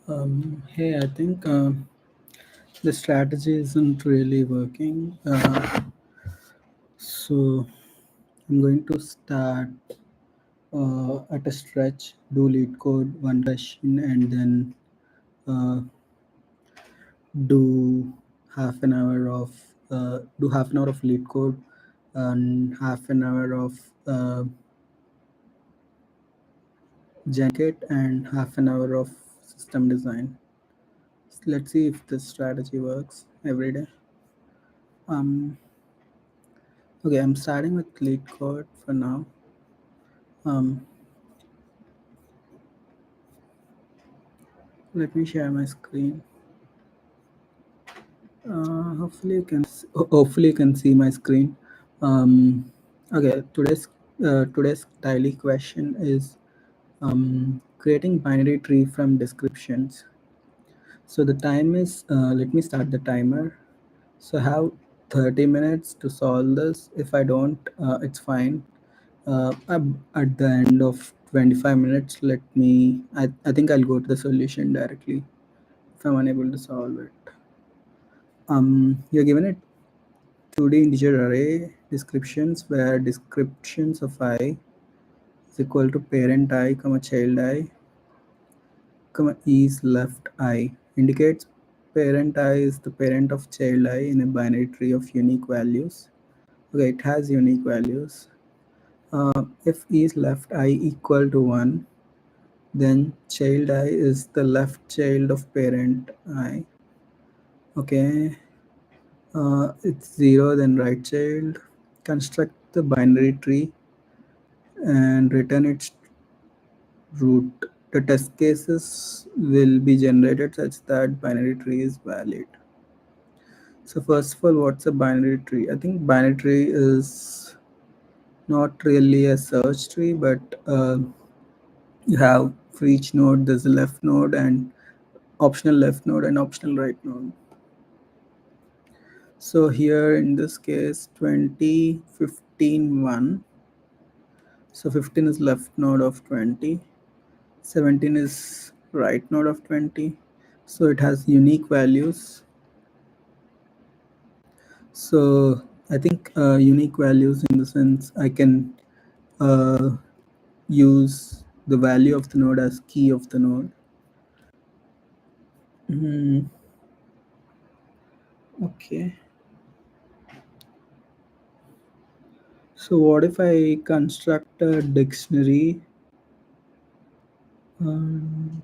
Hey, I think the strategy isn't really working. So I'm going to start at a stretch, do lead code, one session, and then uh, do half an hour of lead code and half an hour of Jenkit and half an hour of system design. Let's see if this strategy works every day. Um, okay, I'm starting with lead code for now. Um, Let me share my screen. Hopefully you can see my screen. Um, okay, today's daily question is creating binary tree from descriptions. So the time is let me start the timer. So I have 30 minutes to solve this. If I don't, it's fine. At the end of 25 minutes, I think I'll go to the solution directly if I'm unable to solve it. You're given a 2D integer array descriptions where descriptions of I is equal to parent I, comma child I, comma is left I indicates parent I is the parent of child I in a binary tree of unique values. Okay, it has unique values. If is left I equal to 1, then child I is the left child of parent I. Okay, it's 0, then right child. Construct the binary tree and return its root. The test cases will be generated such that binary tree is valid. So first of all, what's a binary tree? I think binary tree is not really a search tree, but you have for each node there's a left node and optional left node and optional right node. So here in this case 20, 15, 1. So 15 is left node of 20. 17 is right node of 20. So it has unique values. So I think unique values in the sense I can uh, use the value of the node as key of the node. Okay. So what if I construct a dictionary and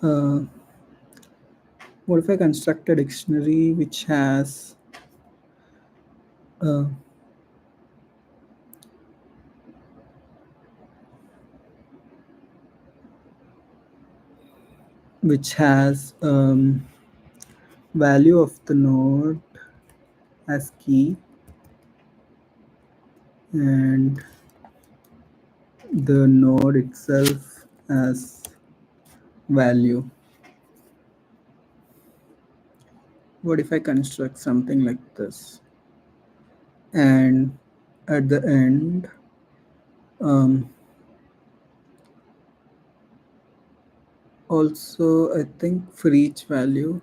uh, what if I construct a dictionary uh, which has value of the node as key and the node itself as value. What if I construct something like this? And at the end, also I think for each value,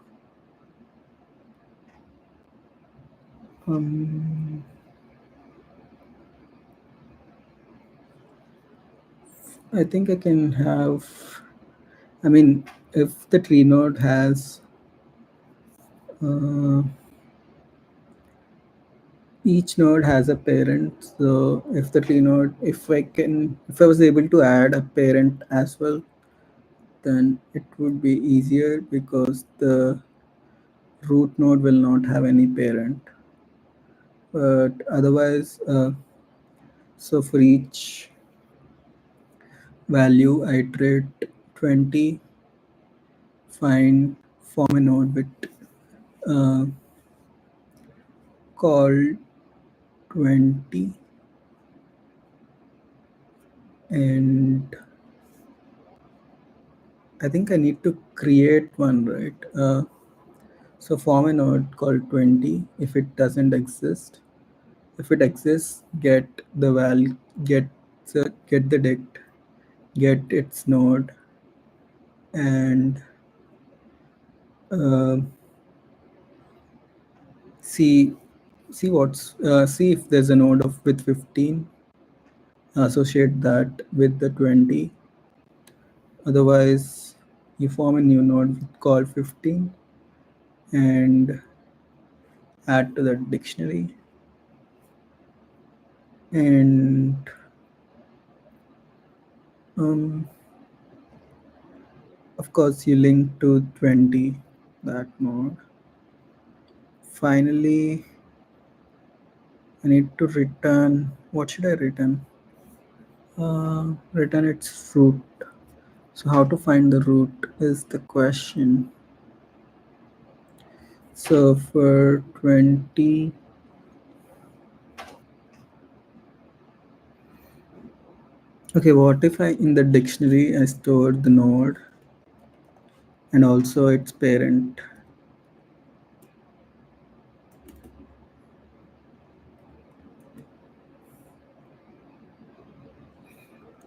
I think I can have, I mean, if the tree node has each node has a parent. So if the tree node, if I was able to add a parent as well, then it would be easier because the root node will not have any parent. But otherwise, so for each value, I iterate 20, form a node with uh, called 20, and I think I need to create one, right? So form a node called 20 if it doesn't exist. If it exists, get So get the dict, get its node, and uh, see see if there's a node of with 15. Associate that with the 20. Otherwise, you form a new node called 15 and add to the dictionary. And of course, you link to 20 that node. Finally, I need to return. What should I return? Return its root. So how to find the root is the question. So for 20, okay, what if I in the dictionary I store the node and also its parent?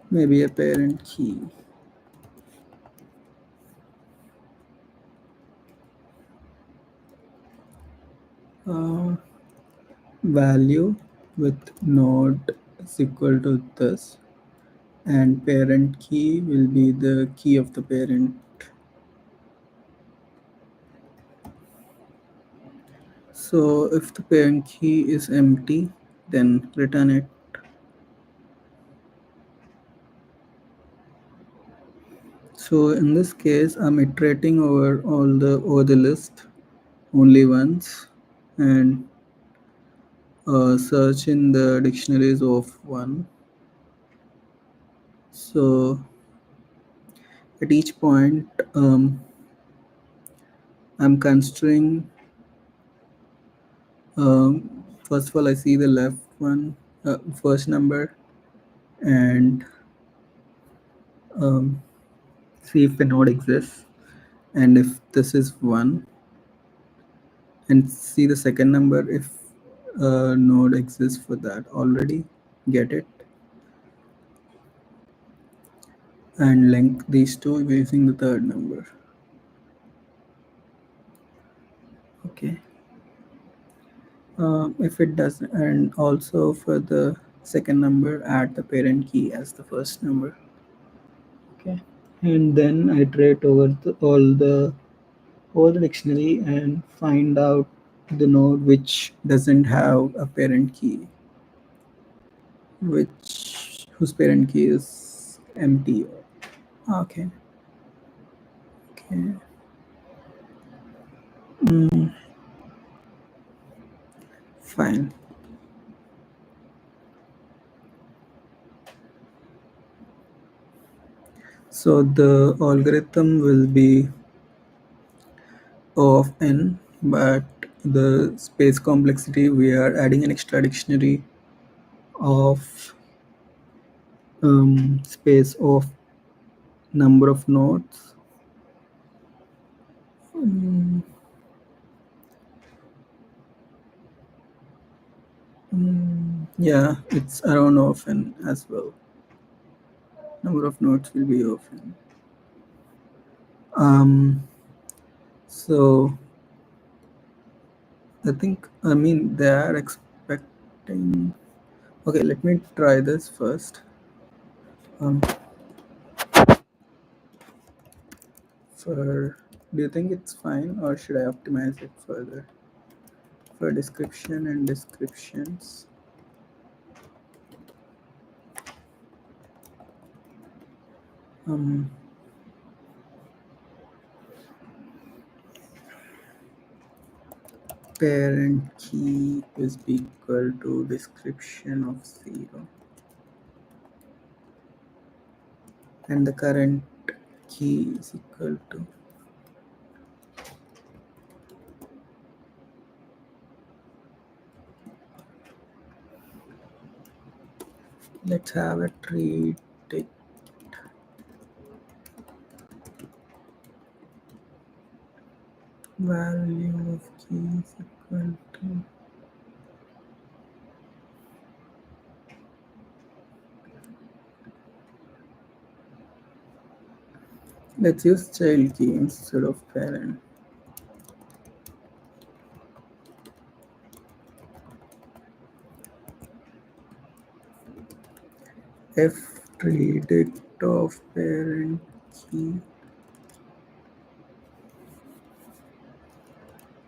Maybe a parent key. Value with node is equal to this, and parent key will be the key of the parent. So if the parent key is empty, then return it. So in this case, I'm iterating over the list only once, and search in the dictionaries of one. So at each point, I'm considering. First of all, I see the left one, first number, and um, see if a node exists, and if this is one, and see the second number if a node exists for that already. Get it, and link these two using the third number. Okay. If it doesn't, and also for the second number, add the parent key as the first number. Okay, and then iterate over the dictionary and find out the node which doesn't have a parent key, which whose parent key is empty. Okay. Okay. Fine. So the algorithm will be O of n, but the space complexity, we are adding an extra dictionary of space of number of nodes. Yeah, it's around O of n as well. Number of nodes will be O of n. So I mean they are expecting. Okay, let me try this first. Do you think it's fine, or should I optimize it further? For description and descriptions, parent key is equal to description of 0, and the current key is equal to let's have a treat it. Value of key is equal to Let's use child key instead of parent. F predict of parent key.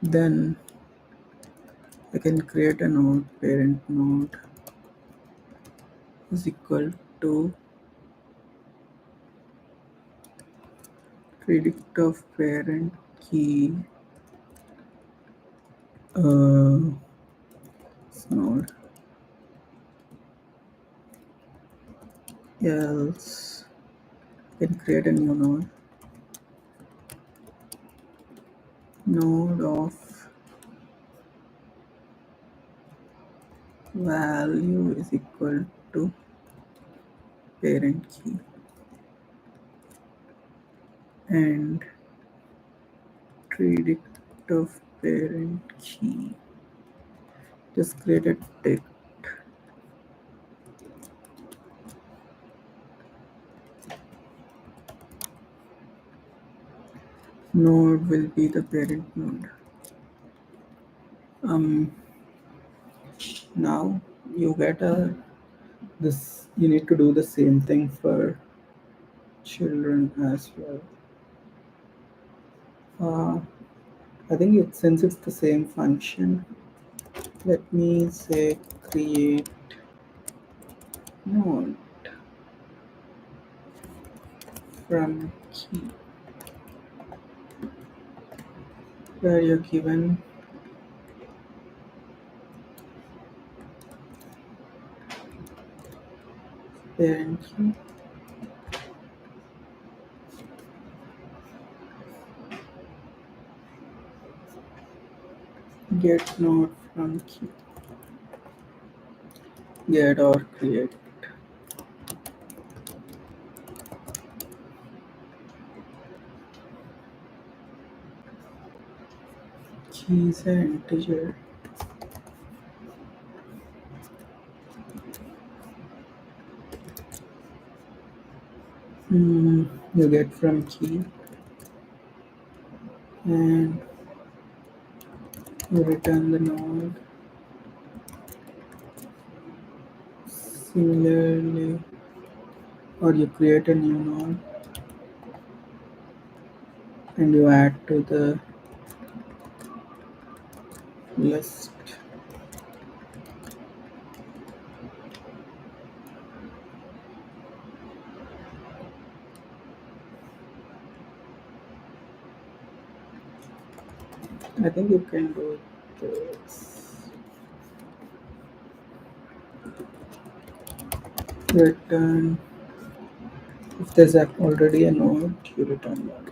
Then I can create a node. Parent node is equal to predict of parent key node, else I can create a new node of value is equal to parent key, and predict of parent key. Just create a text. Node will be the parent node. Now you get this. You need to do the same thing for children as well. I think since it's the same function, let me say create node from key, where you're given parent key, get node from key, get or create. Key is an integer. You get from key, and you return the node. Similarly, or you create a new node and you add to the list. I think you can do this. Return, if there's already a node, you return that.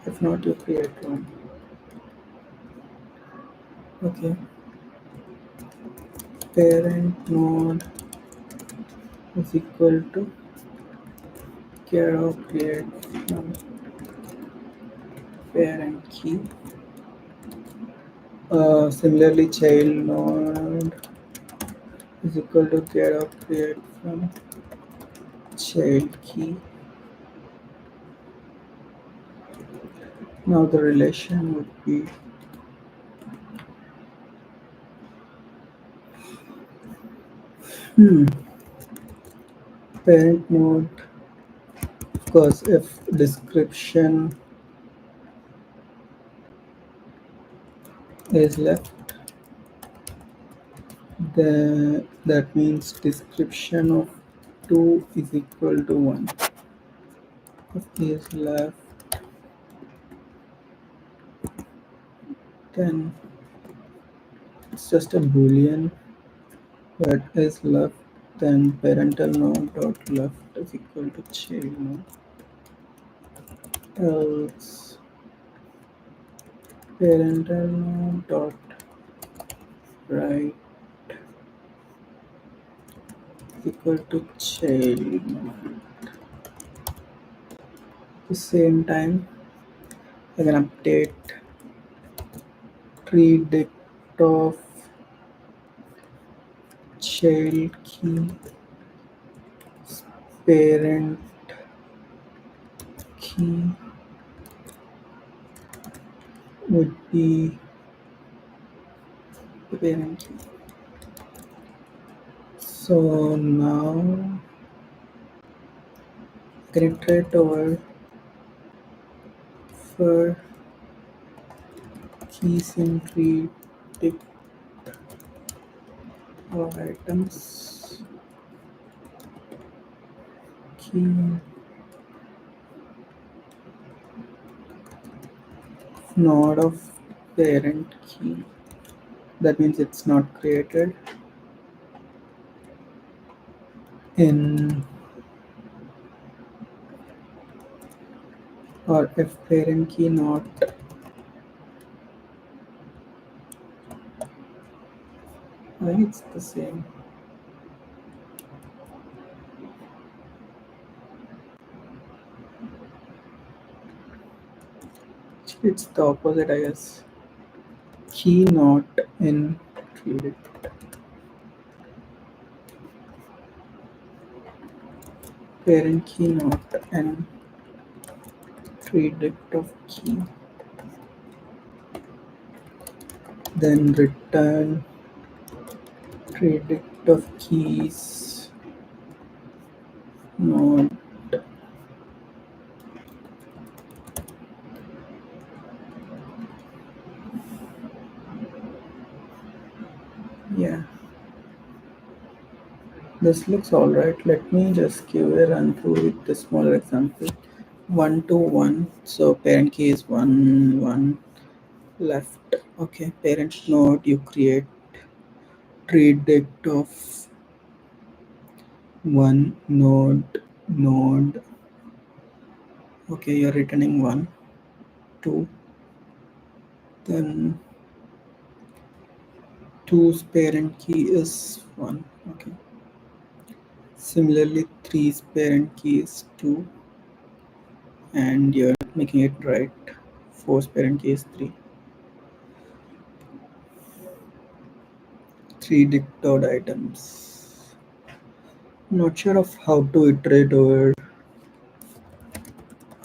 If not, you create one. Okay. Parent node is equal to care of create from parent key. Similarly, child node is equal to care of create from child key. Now the relation would be parent node, because if description is left, that means description of 2 is equal to 1. If is left, then it's just a boolean. That is left, then parental node dot left is equal to child node. Else parental node dot right is equal to child node. At the same time, I can update predict of child key parent key would be the parent key. So now I can iterate over for keys in predict or items key node of parent key. That means it's not created in or if parent key not I think it's the same. It's the opposite, I guess. Key not in predict. Parent key not in predict of key. Then return predict of keys node. Yeah, this looks alright. Let me just give a run through with the smaller example. 1 to 1. So parent key is 1 1 left. Okay, parent node you create predict of one node. Okay, you're returning 1 2, then 2's parent key is 1. Okay, similarly 3's parent key is 2 and you're making it right. 4's parent key is 3. 3 dictored items. Not sure of how to iterate over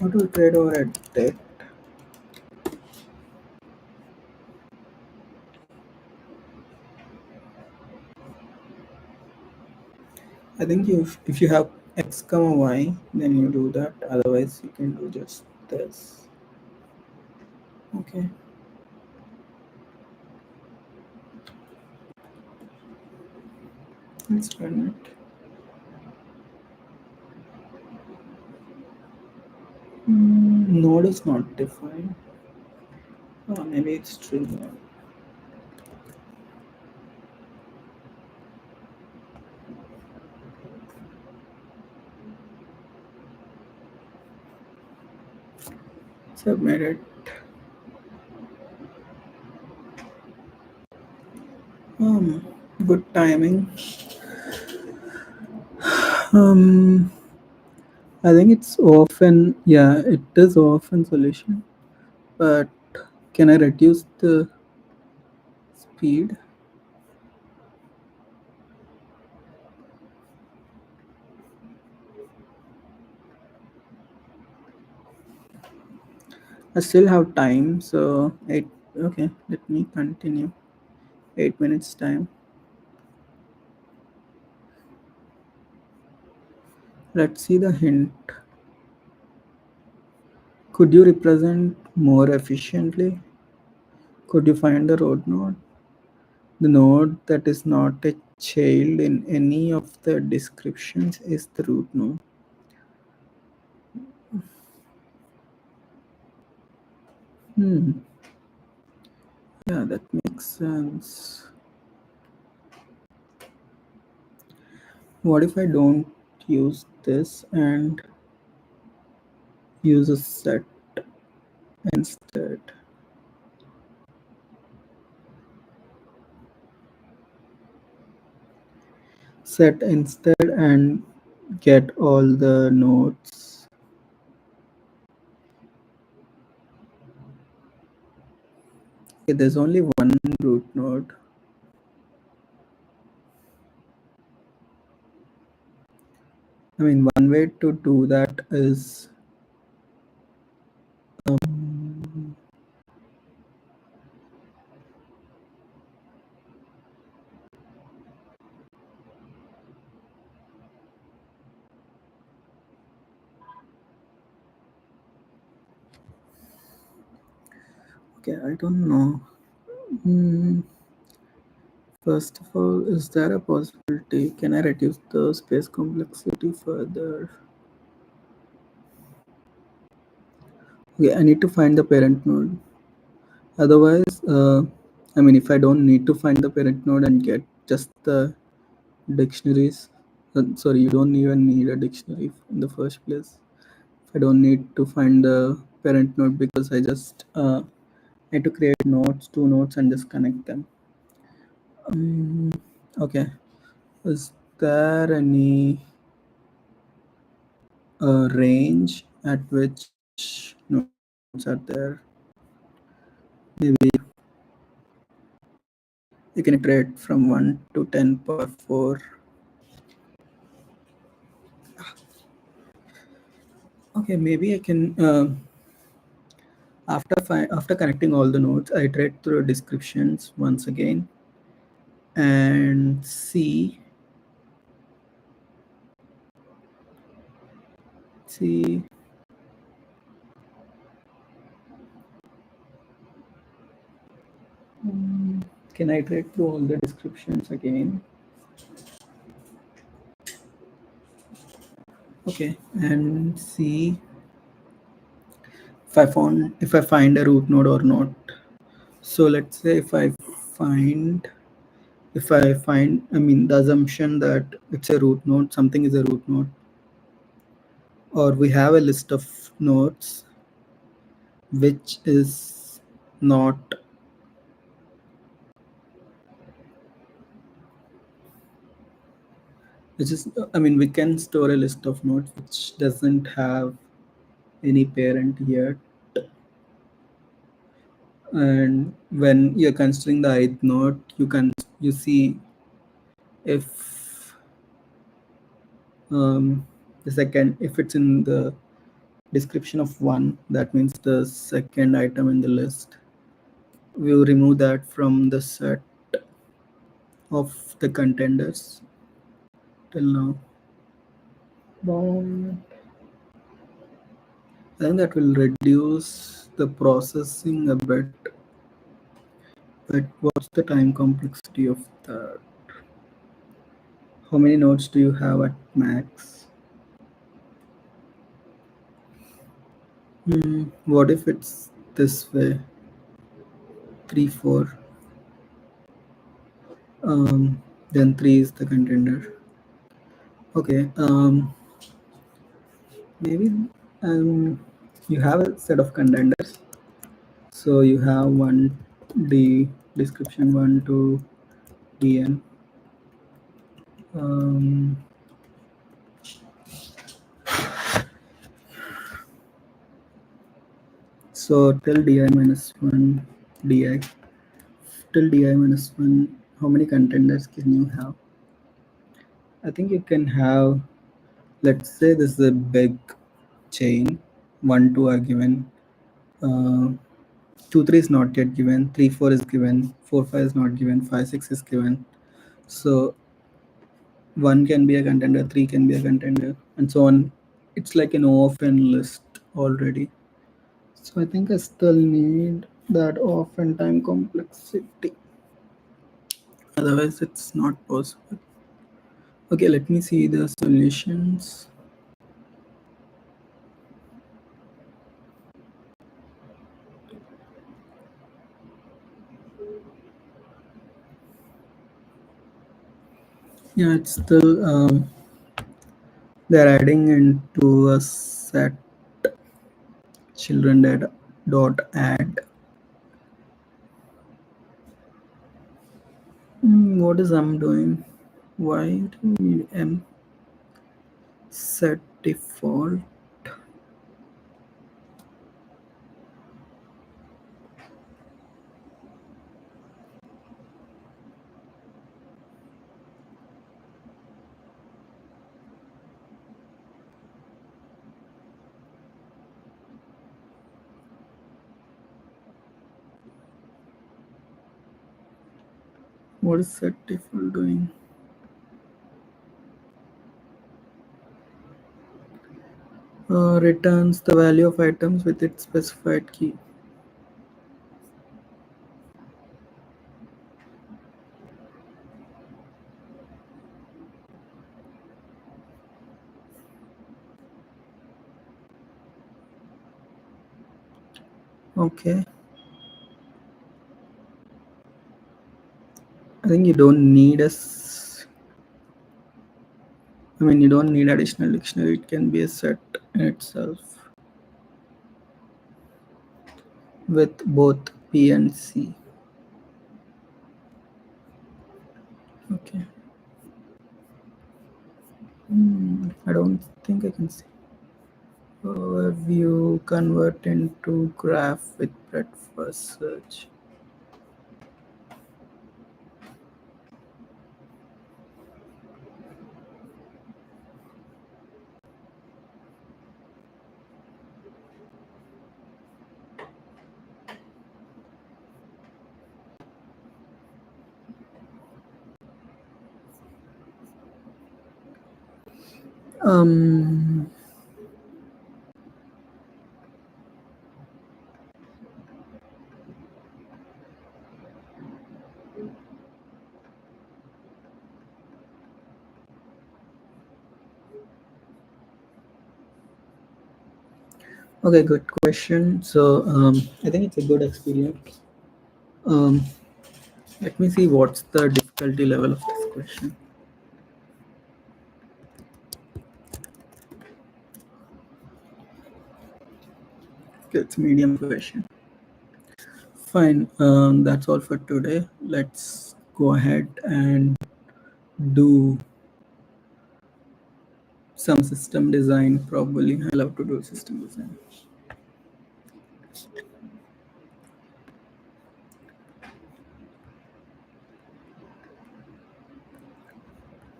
a date. I think if you have x comma y, then you do that. Otherwise, you can do just this. Okay. Let's run it. Node is not defined. Oh, maybe it's string node. Submit it. Good timing. I think it's often, yeah, it is often solution, but can I reduce the speed? I still have time, so okay, let me continue. 8 minutes time. Let's see the hint. Could you represent more efficiently? Could you find the root node? The node that is not a child in any of the descriptions is the root node. Yeah, that makes sense. What if I don't use this and use a set instead? Set instead and get all the nodes. Okay, there's only one root node. I mean, one way to do that is um, okay, I don't know. Hmm. First of all, is there a possibility? Can I reduce the space complexity further? Okay, I need to find the parent node. Otherwise, I mean, if I don't need to find the parent node and get just the dictionaries, sorry, you don't even need a dictionary in the first place. I don't need to find the parent node because I just need to create nodes, two nodes, and just connect them. Okay. Is there any range at which nodes are there? Maybe you can iterate from 1 to 10 power 4. Okay, maybe I can after connecting all the nodes, I iterate through descriptions once again and see. Can I iterate through all the descriptions again? Okay, and see if I find a root node or not. So let's say find if I find, I mean, the assumption that it's a root node, something is a root node, or we have a list of nodes which is not, which is, I mean, we can store a list of nodes which doesn't have any parent yet. And when you're considering the ith node, you see if the second, if it's in the description of 1, that means the second item in the list. We will remove that from the set of the contenders till now. I think that will reduce the processing a bit. But what's the time complexity of that? How many nodes do you have at max? What if it's this way? 3, 4. Then 3 is the contender. Okay. Maybe you have a set of contenders. So you have one D description 1 to DN. Um, so till di minus 1 di, till di minus 1, how many contenders can you have? I think you can have, let's say this is a big chain, 1, 2 are given, 2, 3 is not yet given, 3, 4 is given, 4, 5 is not given, 5, 6 is given. So 1 can be a contender, 3 can be a contender, and so on. It's like an orphan list already. So I think I still need that orphan time complexity. Otherwise, it's not possible. Okay, let me see the solutions. Yeah, it's still they're adding into a set children dot add. What is I'm doing? Why do we need m set default? What is set default doing? Returns the value of items with its specified key. Okay. I think you don't need you don't need additional dictionary. It can be a set in itself with both P and C. Okay. I don't think I can see. Overview convert into graph with breadth first search. Um, okay, good question. So I think it's a good experience. Um, Let me see what's the difficulty level of this question. Okay, it's a medium question. Fine, that's all for today. Let's go ahead and do some system design. Probably I love to do system design.